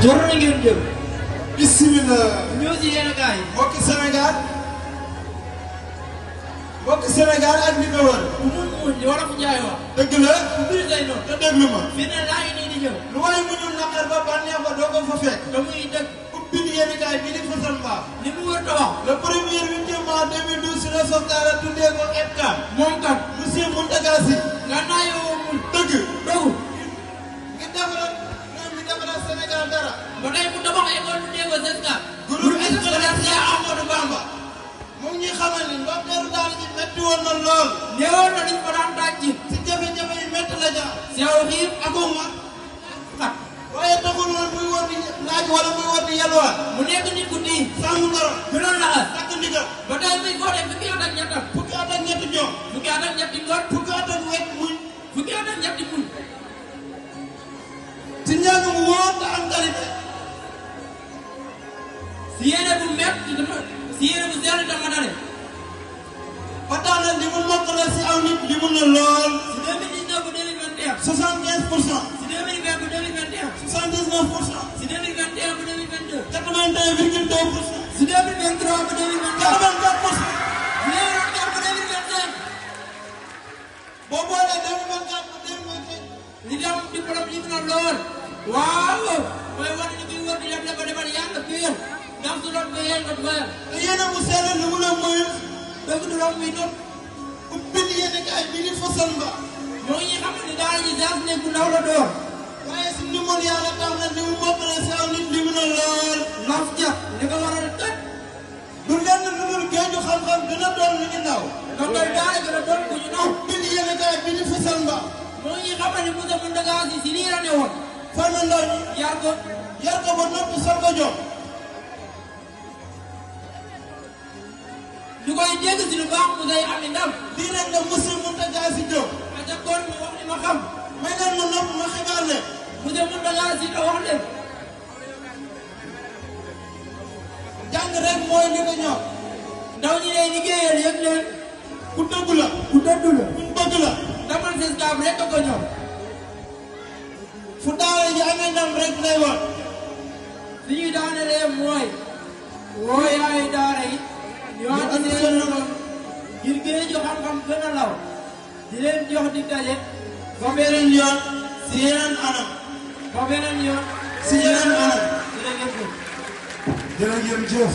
jërë ngeen jëf. bismillah. ñoo ci yéen a kaay. mbokki Sénégal. mbokki Sénégal ak li ko wër. bu mun mun li war a fu jaay wax. dëgg la. bu biir day noonu. te déglu ma. fi ne laa ngi nii di ñëw. lu waay mënul naqar ba bànneex ba doo ko fa fekk. te muy dëgg. ubbi yéen a kaay bi di fasal mbaax. li mu wër ta wax. le premier 8 mois 2012 sur le Soxtaara tuddee ko EPCAM. moom kat. monsieur Mountaga Sy. nga naa yoo mun. dëgg. dogu. ngi defaral réew mi defaral Sénégal dara. ba tey bu tabax école tuddee ko Sénégal. groupe scolaire Cheikh Ahmadou Bamba. moom ñuy xamal ni ndorteelu daara ji métti woon na lool. néewoon na dañ ko daan daaj ci. si jafe-jafe yi métti la jaar. sew xiif ak akuma. xat. waaye taxul woon muy war di laaj wala muy war di yalwaan. mu nekk nit ku tii. sàmm ngoro. gënoon la as. takk ndigal. ba tey muy boole fukki at ak ñettam. fukki at ak ñetti ñoom. fukki at ak ñetti ngor. fukki at ak wet muñ. fukki at ak ñetti mun. si njàng mu wóor te am qualité. si yéene bu métti dama si yéene bu sell dama dale. ba tax na li mu mokkale si aw nit li mu na lool. si 2019 bu 2021. 75%. si 2020 bu 2021. 79%. si 2021 bu 2022. 81,2%. si 2023 bu 2024. 84%. si 2024 bu 2025. boo boolee 2024 ba 2025. li dem diplôme li mu na lool. waaw. mooy wane ni kuy wër di dem dafa defal yàlla biir. ndax su doon ko yéen ko doyal. te yéen a mu seetlu lu mu la moyu. dëgg du doon muy doon. ubbi yéen a kaay bi di fasal mbaax. ñoo ngi xam ne daal di jaas ne bu ndaw la door. waaye si ndimbal yàlla tax na li mu mokkale si aw nit li mu na lool. laf ja li ko waral tëj. du lenn lu dul géeju xam-xam gën a doon lu ñu ndaw. ndax doy daal gën a doon ku ñu naw. ubbi yéen a kaay bi di fasal mbaax. moo ngi xam ne Moussa Mountaga Sy si lii la ne woon. fan la ndaw ñi. yar ko. yar ko ba noppi sol ko jox. ñu koy dégg si lu baax mu day am ndam. lii rek la monsieur Mountaga Sy Diop. a ca koor mi wax li ma xam. may leen ma nopp ma xibaar leen. Moussa Mountaga Sy da wax leen. jàng rek mooy li ko ñor. ndaw ñi lay liggéeyal yëg leen. ku dëggu la. ku dëddu la. ku bëgg la. damal seen kaab rek ko ñor. fu daara ji amee ndam rek lay war. li ñuy daanelee mooy. woo yaay daara yi. ñoo andi seen loxo. ngir géeju xam-xam gën a law. di leen jox di daje. ba beneen yoon. si yeneen anam. ba beneen yoon. si yeneen anam. jërëjëf. jërëjëf.